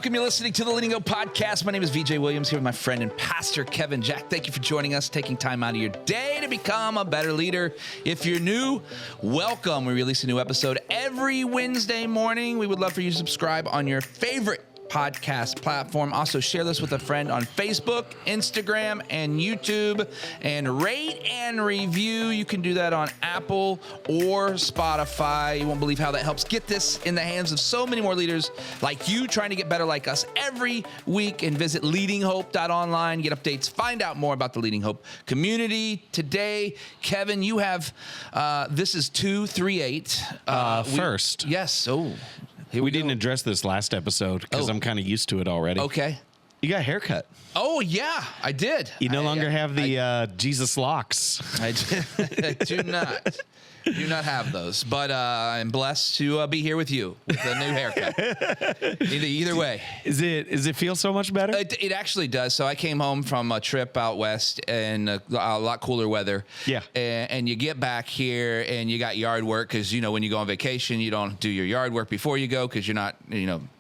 welcome. You're listening to the Leading Hope Podcast. My name is VJ Williams here with my friend and pastor Kevin Jack. Thank you for joining us, taking time out of your day to become a better leader. If you're new, welcome. We release a new episode every Wednesday morning. We would love for you to subscribe on your favorite podcast platform. Also share this with a friend on Facebook, Instagram, and YouTube, and rate and review. You can do that on Apple or Spotify. You won't believe how that helps get this in the hands of so many more leaders like you trying to get better like us every week. And visit leadinghope.online, get updates, find out more about the Leading Hope community. Today, Kevin, you have, this is 238. First. Yes. Oh, we didn't address this last episode because I'm kind of used to it already. Okay. You got a haircut. Oh, yeah, I did. You no longer have the Jesus locks. I do not. Do not have those, but I'm blessed to be here with you with a new haircut. Either way, Does it feel so much better? it actually does. So I came home from a trip out west and a lot cooler weather. Yeah, and you get back here and you got yard work because when you go on vacation you don't do your yard work before you go because you're not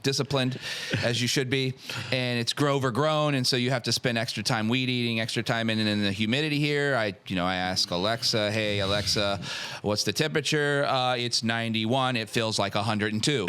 disciplined as you should be, and it's overgrown, and so you have to spend extra time weed eating, extra time in the humidity here. I ask Alexa, hey Alexa, what's the temperature? It's 91. It feels like 102.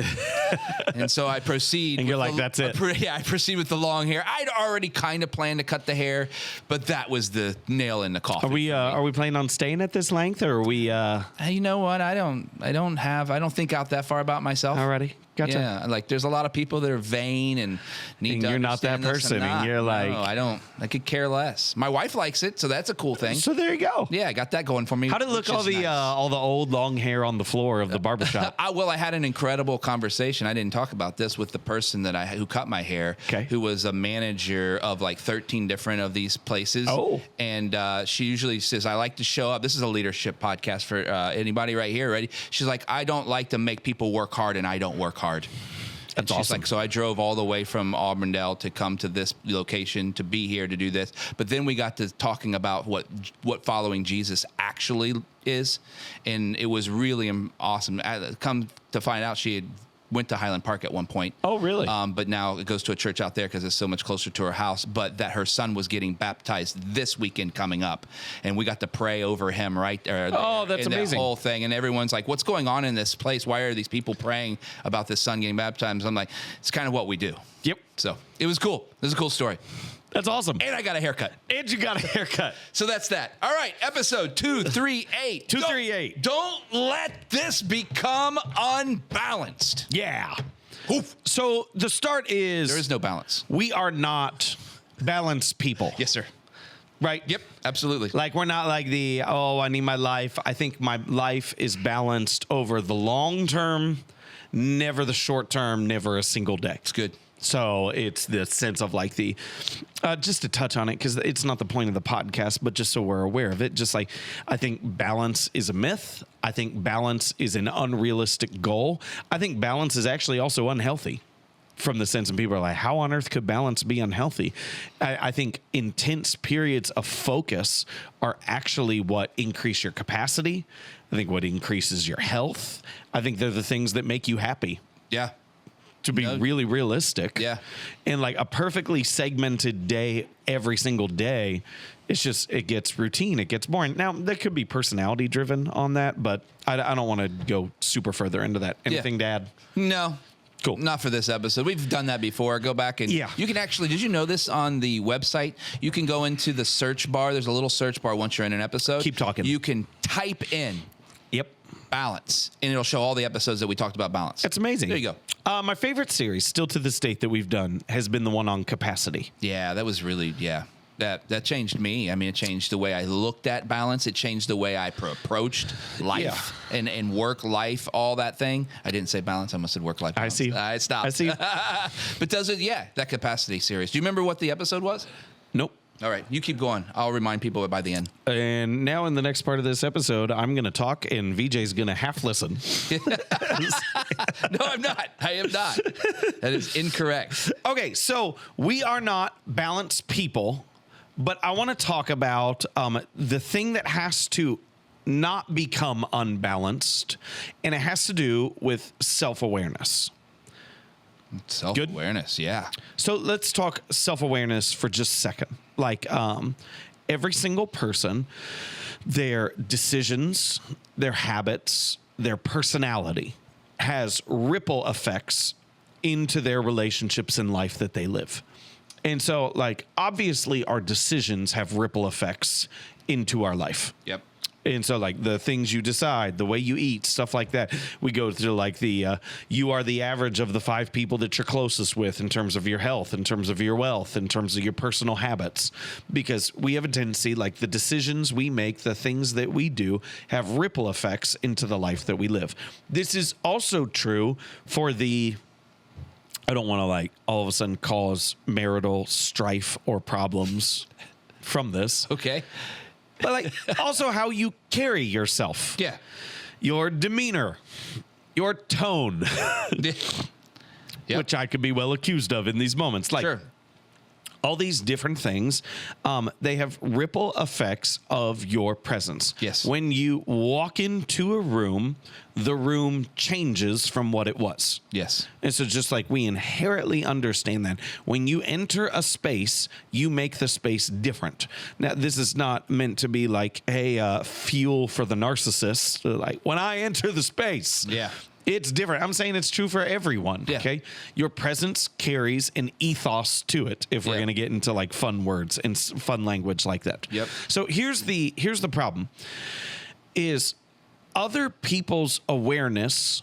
And so I proceed. And you're like, that's it. I proceed with the long hair. I'd already kind of planned to cut the hair, but that was the nail in the coffin. Are we planning on staying at this length, or are we? You know what? I don't think out that far about myself. Already. Gotcha. Yeah, like there's a lot of people that are vain and need and to you're not that person, and you're like, no, I could care less. My wife likes it, so that's a cool thing. So there you go. Yeah, I got that going for me. How did it look? All the old long hair on the floor of the barbershop. I had an incredible conversation. I didn't talk about this with the person who cut my hair, who was a manager of like 13 different of these places. Oh, and she usually says, "I like to show up." This is a leadership podcast for anybody right here. Ready? She's like, "I don't like to make people work hard, and I don't work hard." And she's awesome. Like, so I drove all the way from Auburndale to come to this location to be here to do this. But then we got to talking about what following Jesus actually is, and it was really awesome. Come to find out, she had went to Highland Park at one point. Oh, really? But now it goes to a church out there because it's so much closer to her house. But that her son was getting baptized this weekend coming up, and we got to pray over him right there. Oh, that's amazing! That whole thing, and everyone's like, "What's going on in this place? Why are these people praying about this son getting baptized?" I'm like, "It's kind of what we do." Yep. So it was cool. It was a cool story. That's awesome. And I got a haircut. And you got a haircut. So that's that. All right, episode 238. 238. Don't let this become unbalanced. Yeah. Oof. So the start is... There is no balance. We are not balanced people. Yes, sir. Right? Yep, absolutely. Like, we're not like I need my life. I think my life is balanced over the long term, never the short term, never a single day. It's good. So it's the sense of like just to touch on it, because it's not the point of the podcast, but just so we're aware of it, just like I think balance is a myth. I think balance is an unrealistic goal. I think balance is actually also unhealthy, from the sense of people are like, how on earth could balance be unhealthy? I think intense periods of focus are actually what increase your capacity. I think what increases your health. I think they're the things that make you happy. Yeah. To be really realistic. Yeah. And like a perfectly segmented day every single day, it gets routine. It gets boring. Now, that could be personality driven on that, but I don't want to go super further into that. Anything to add? No. Cool. Not for this episode. We've done that before. Go back and you can actually, did you know this on the website? You can go into the search bar. There's a little search bar once you're in an episode. Keep talking. You can type in balance, and it'll show all the episodes that we talked about balance. That's amazing. There you go. My favorite series, still to this date, that we've done has been the one on capacity. Yeah, that was really, that changed me. I mean, it changed the way I looked at balance. It changed the way I approached life and work life, all that thing. I didn't say balance. I must have said work life balance. I see. I stopped. I see. But that capacity series. Do you remember what the episode was? Nope. All right, you keep going. I'll remind people by the end. And now in the next part of this episode, I'm going to talk, and VJ's going to half listen. No, I'm not. I am not. That is incorrect. Okay, so we are not balanced people, but I want to talk about the thing that has to not become unbalanced, and it has to do with self-awareness. Self-awareness, yeah. So let's talk self-awareness for just a second. Like every single person, their decisions, their habits, their personality has ripple effects into their relationships in life that they live. And so, like, obviously our decisions have ripple effects into our life. Yep. And so, like, the things you decide, the way you eat, stuff like that, we go through, like, you are the average of the 5 people that you're closest with in terms of your health, in terms of your wealth, in terms of your personal habits. Because we have a tendency, like, the decisions we make, the things that we do have ripple effects into the life that we live. This is also true for I don't want to, like, all of a sudden cause marital strife or problems from this. Okay. But, like, also how you carry yourself. Yeah. Your demeanor, your tone, Yep. which I could be well accused of in these moments. Like, Sure. all these different things, they have ripple effects of your presence. Yes. When you walk into a room, the room changes from what it was. Yes. And so just like we inherently understand that when you enter a space, you make the space different. Now, this is not meant to be like, hey, fuel for the narcissist. Like, when I enter the space, Yeah. it's different. I'm saying it's true for everyone. Yeah. Okay. Your presence carries an ethos to it if we're Yeah. going to get into like fun words and fun language like that. Yep. So here's the problem is other people's awareness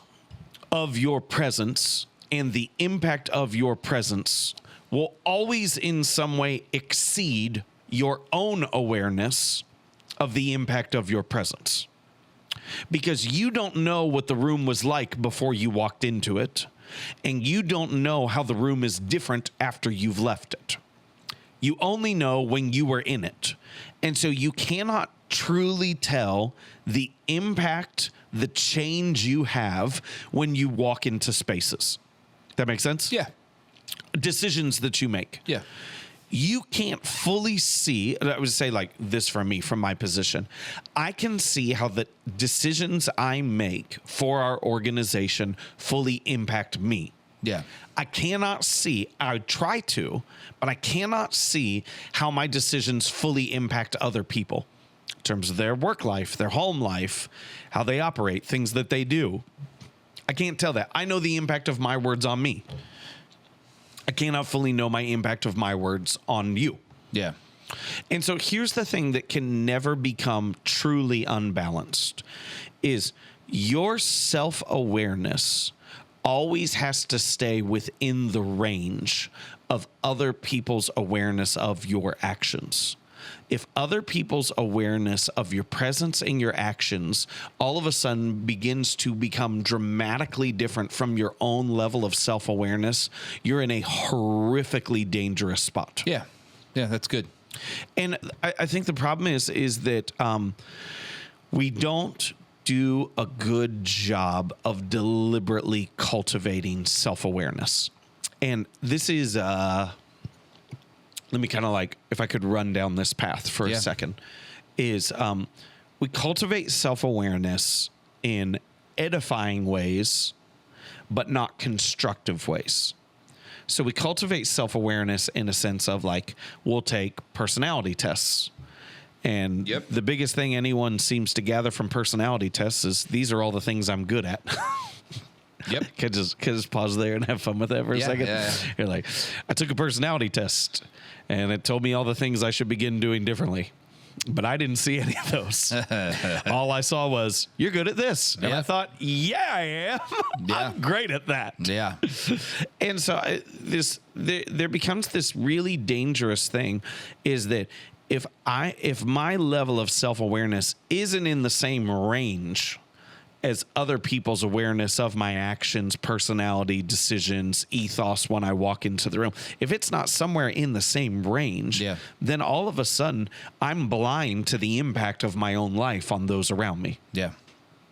of your presence and the impact of your presence will always in some way exceed your own awareness of the impact of your presence. Because you don't know what the room was like before you walked into it, and you don't know how the room is different after you've left it. You only know when you were in it. And so you cannot truly tell the impact, the change you have when you walk into spaces. That makes sense? Yeah. Decisions that you make. Yeah. You can't fully see, I would say like this for me, from my position. I can see how the decisions I make for our organization fully impact me. Yeah. I cannot see, I try to, but I cannot see how my decisions fully impact other people in terms of their work life, their home life, how they operate, things that they do. I can't tell that. I know the impact of my words on me. I cannot fully know my impact of my words on you. Yeah. And so here's the thing that can never become truly unbalanced is your self-awareness always has to stay within the range of other people's awareness of your actions. If other people's awareness of your presence and your actions all of a sudden begins to become dramatically different from your own level of self-awareness, you're in a horrifically dangerous spot. Yeah. Yeah, that's good. And I think the problem is that we don't do a good job of deliberately cultivating self-awareness. And this is, let me kind of like, if I could run down this path for a second, is we cultivate self-awareness in edifying ways, but not constructive ways. So we cultivate self-awareness in a sense of like, we'll take personality tests. And the biggest thing anyone seems to gather from personality tests is these are all the things I'm good at. Yep. Could just pause there and have fun with that for a second. Yeah. You're like, I took a personality test and it told me all the things I should begin doing differently. But I didn't see any of those. All I saw was, you're good at this. And I thought, yeah, I am. I'm great at that. Yeah. And so there becomes this really dangerous thing is that if my level of self-awareness isn't in the same range as other people's awareness of my actions, personality, decisions, ethos when I walk into the room, if it's not somewhere in the same range, then all of a sudden I'm blind to the impact of my own life on those around me. Yeah.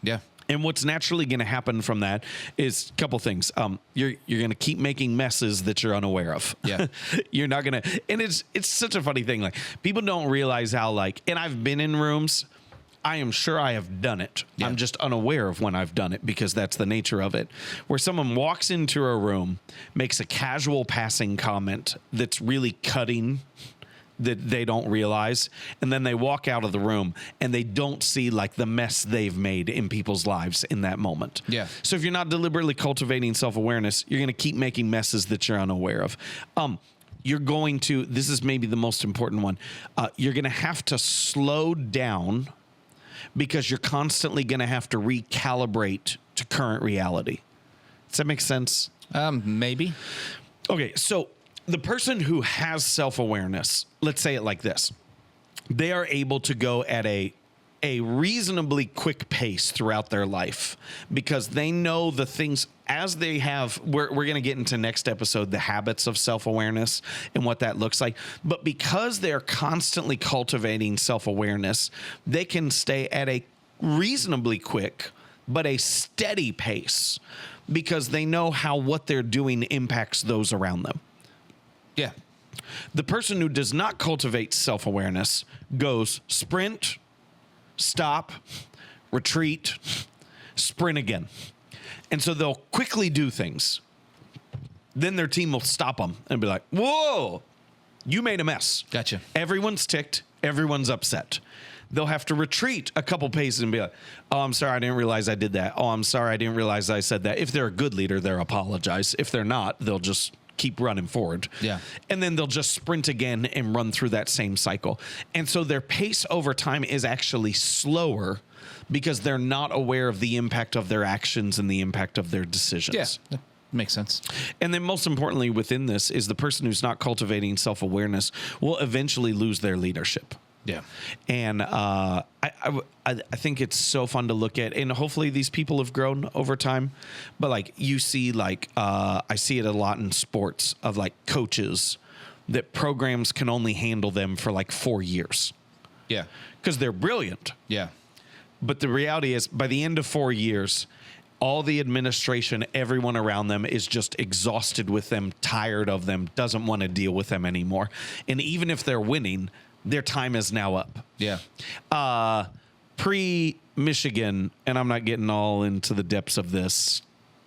Yeah. And what's naturally going to happen from that is a couple things. You're going to keep making messes that you're unaware of. Yeah. You're not going to, and it's such a funny thing. Like people don't realize how and I've been in rooms I am sure I have done it. Yeah. I'm just unaware of when I've done it because that's the nature of it. Where someone walks into a room, makes a casual passing comment that's really cutting that they don't realize, and then they walk out of the room and they don't see like the mess they've made in people's lives in that moment. Yeah. So if you're not deliberately cultivating self-awareness, you're going to keep making messes that you're unaware of. You're going to, this is maybe the most important one, you're going to have to slow down because you're constantly going to have to recalibrate to current reality. Does that make sense? Maybe. Okay, so the person who has self-awareness, let's say it like this, they are able to go at a reasonably quick pace throughout their life because they know the things as they have. We're going to get into next episode, the habits of self-awareness and what that looks like. But because they're constantly cultivating self-awareness, they can stay at a reasonably quick but a steady pace because they know how what they're doing impacts those around them. Yeah. The person who does not cultivate self-awareness goes sprint, stop, retreat, sprint again. And so they'll quickly do things. Then their team will stop them and be like, whoa, you made a mess. Gotcha. Everyone's ticked. Everyone's upset. They'll have to retreat a couple paces and be like, oh, I'm sorry, I didn't realize I did that. Oh, I'm sorry, I didn't realize I said that. If they're a good leader, they'll apologize. If they're not, they'll just keep running forward. Yeah. And then they'll just sprint again and run through that same cycle. And so their pace over time is actually slower because they're not aware of the impact of their actions and the impact of their decisions. Yeah. That makes sense. And then most importantly within this is the person who's not cultivating self-awareness will eventually lose their leadership. Yeah. And I think it's so fun to look at, and hopefully these people have grown over time. But like you see, like I see it a lot in sports of like coaches that programs can only handle them for like 4 years. Yeah. Because they're brilliant. Yeah. But the reality is, by the end of 4 years, all the administration, everyone around them is just exhausted with them, tired of them, doesn't want to deal with them anymore. And even if they're winning, their time is now up. Yeah. Pre-Michigan, and I'm not getting all into the depths of this,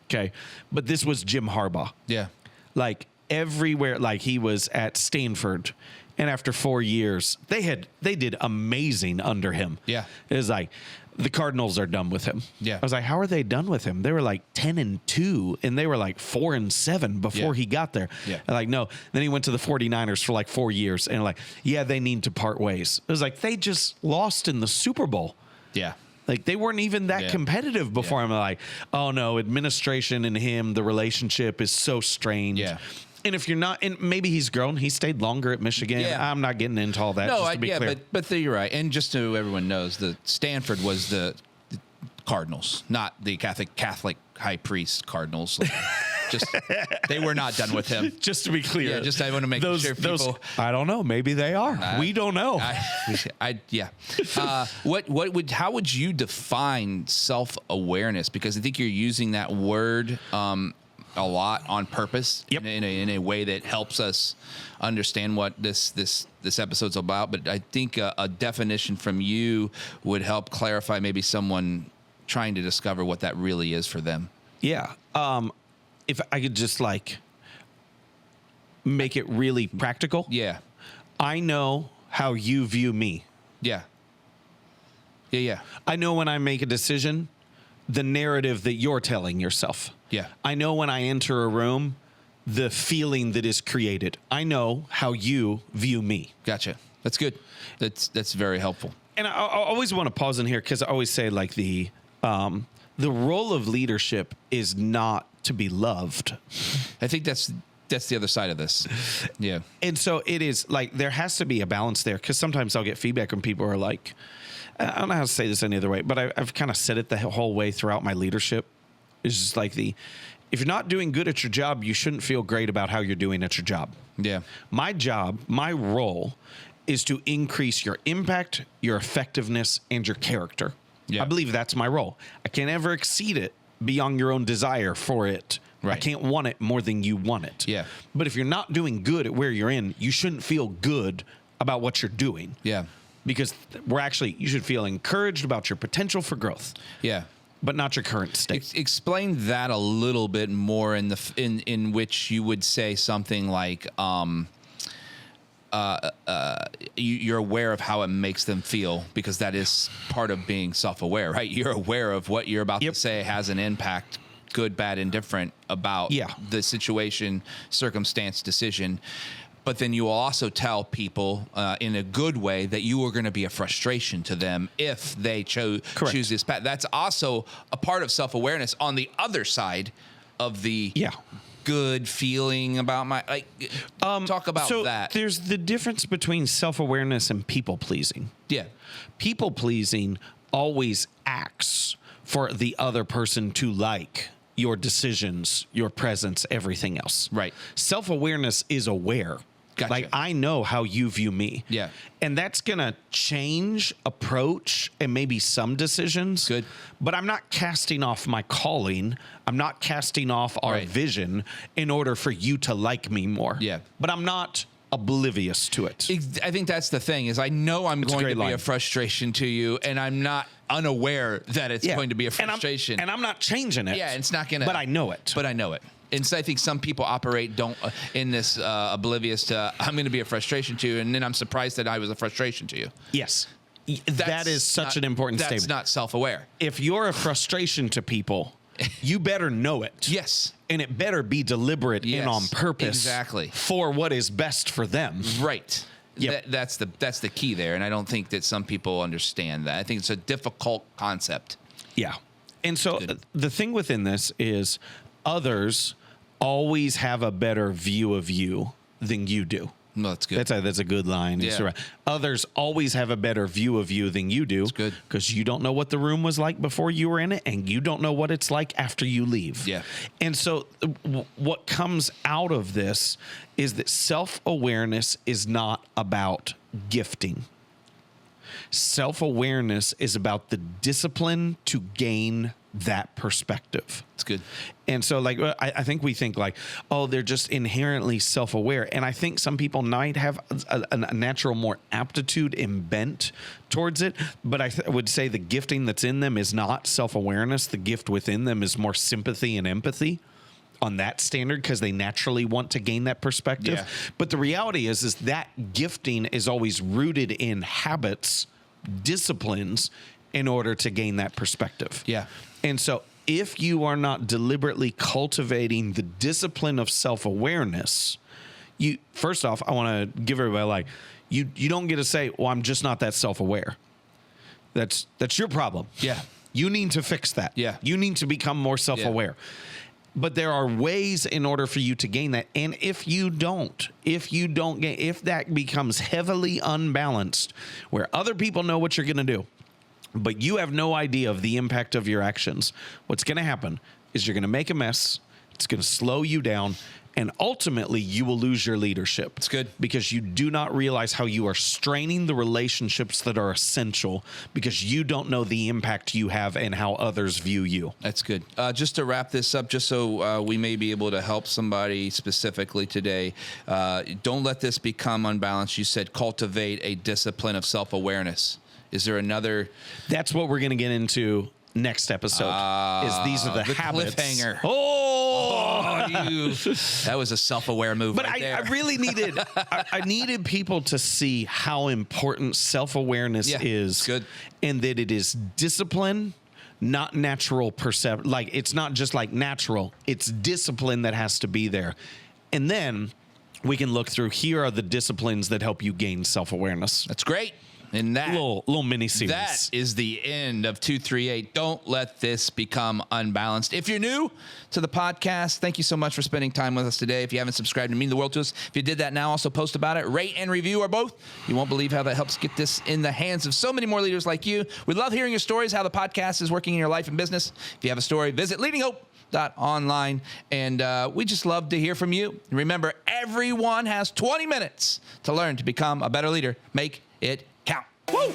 okay, but this was Jim Harbaugh. Yeah. Like everywhere, like he was at Stanford, and after 4 years, they did amazing under him. Yeah. It was like, the Cardinals are done with him. Yeah. I was like, how are they done with him? They were like 10-2, and they were like 4-7 before he got there. Yeah. And like, no. Then he went to the 49ers for like 4 years, and like, yeah, they need to part ways. It was like, they just lost in the Super Bowl. Yeah. Like, they weren't even that competitive before. I'm like, oh no, administration and him, the relationship is so strained. Yeah. And if you're not, and maybe he's grown, he stayed longer at Michigan. Yeah. I'm not getting into all that. No, just to be clear. but you're right. And just so everyone knows, the Stanford was the Cardinals, not the Catholic high priest Cardinals. Like, just they were not done with him. Just to be clear. Yeah, just I want to make sure people. I don't know. Maybe they are. We don't know. How would you define self-awareness? Because I think you're using that word a lot on purpose. Yep. in a way that helps us understand what this episode's about. But I think a definition from you would help clarify maybe someone trying to discover what that really is for them. Yeah. If I could just like make it really practical. Yeah. I know how you view me. Yeah. Yeah. I know when I make a decision, the narrative that you're telling yourself. Yeah. I know when I enter a room, the feeling that is created. I know how you view me. Gotcha. That's good. That's very helpful. And I always want to pause in here because I always say like the role of leadership is not to be loved. I think that's the other side of this. Yeah. And so it is like there has to be a balance there because sometimes I'll get feedback when people are like, I don't know how to say this any other way, but I've kind of said it the whole way throughout my leadership. It's just like if you're not doing good at your job, you shouldn't feel great about how you're doing at your job. Yeah. My job, my role is to increase your impact, your effectiveness, and your character. Yeah. I believe that's my role. I can't ever exceed it beyond your own desire for it. Right. I can't want it more than you want it. Yeah. But if you're not doing good at where you're in, you shouldn't feel good about what you're doing. Yeah. because you should feel encouraged about your potential for growth. Yeah. But not your current state. Explain that a little bit more in which you would say something like, you're aware of how it makes them feel, because that is part of being self-aware, right? You're aware of what you're about to say has an impact, good, bad, indifferent, about the situation, circumstance, decision. But then you will also tell people in a good way that you are going to be a frustration to them if they choose this path. That's also a part of self-awareness on the other side of the good feeling about talk about that. There's the difference between self-awareness and people-pleasing. Yeah. People-pleasing always acts for the other person to like your decisions, your presence, everything else. Right. Self-awareness is aware. Gotcha. Like, I know how you view me. Yeah. And that's going to change approach and maybe some decisions. Good. But I'm not casting off my calling. I'm not casting off our vision in order for you to like me more. Yeah. But I'm not oblivious to it. I think that's the thing, is I know I'm going to be a frustration to you, and I'm not unaware that it's going to be a frustration. And I'm not changing it. Yeah, it's not going to. But I know it. But I know it. And so I think some people operate in this oblivious to, I'm going to be a frustration to you, and then I'm surprised that I was a frustration to you. Yes. That is such an important statement. That's not self-aware. If you're a frustration to people, you better know it. Yes. And it better be deliberate and on purpose. Exactly. For what is best for them. Right. Yep. That's the key there, and I don't think that some people understand that. I think it's a difficult concept. Yeah. And so the thing within this is others always have a better view of you than you do. No, that's good. That's a good line. Yeah. Others always have a better view of you than you do. That's good. Because you don't know what the room was like before you were in it, and you don't know what it's like after you leave. Yeah. And so what comes out of this is that self-awareness is not about gifting. Self-awareness is about the discipline to gain that perspective. It's good. And so, like, I think we think like, oh, they're just inherently self-aware. And I think some people might have a natural more aptitude and bent towards it. But I would say the gifting that's in them is not self-awareness. The gift within them is more sympathy and empathy on that standard, because they naturally want to gain that perspective. Yeah. But the reality is that gifting is always rooted in habits, disciplines, in order to gain that perspective. Yeah. And so if you are not deliberately cultivating the discipline of self-awareness, first off, I want to give everybody, like, you don't get to say, well, I'm just not that self-aware. That's your problem. Yeah. You need to fix that. Yeah. You need to become more self-aware. Yeah. But there are ways in order for you to gain that. And if that becomes heavily unbalanced, where other people know what you're going to do, but you have no idea of the impact of your actions, what's going to happen is you're going to make a mess. It's going to slow you down. And ultimately, you will lose your leadership. It's good. Because you do not realize how you are straining the relationships that are essential, because you don't know the impact you have and how others view you. That's good. Just to wrap this up, just so we may be able to help somebody specifically today, don't let this become unbalanced. You said cultivate a discipline of self-awareness. Is there another? That's what we're going to get into next episode. These are the habits. Cliffhanger. Oh, that was a self-aware move. But right there. I really needed. I needed people to see how important self-awareness is, good, and that it is discipline, not natural perception. Like, it's not just like natural; it's discipline that has to be there, and then we can look through. Here are the disciplines that help you gain self-awareness. That's great. And that little mini series. That is the end of 238. Don't let this become unbalanced. If you're new to the podcast, thank you so much for spending time with us today. If you haven't subscribed, it means the world to us. If you did that now, also post about it, rate and review, or both. You won't believe how that helps get this in the hands of so many more leaders like you. We love hearing your stories, how the podcast is working in your life and business. If you have a story, visit leadinghope.online, and we just love to hear from you. Remember, everyone has 20 minutes to learn to become a better leader. Make it count. Woo!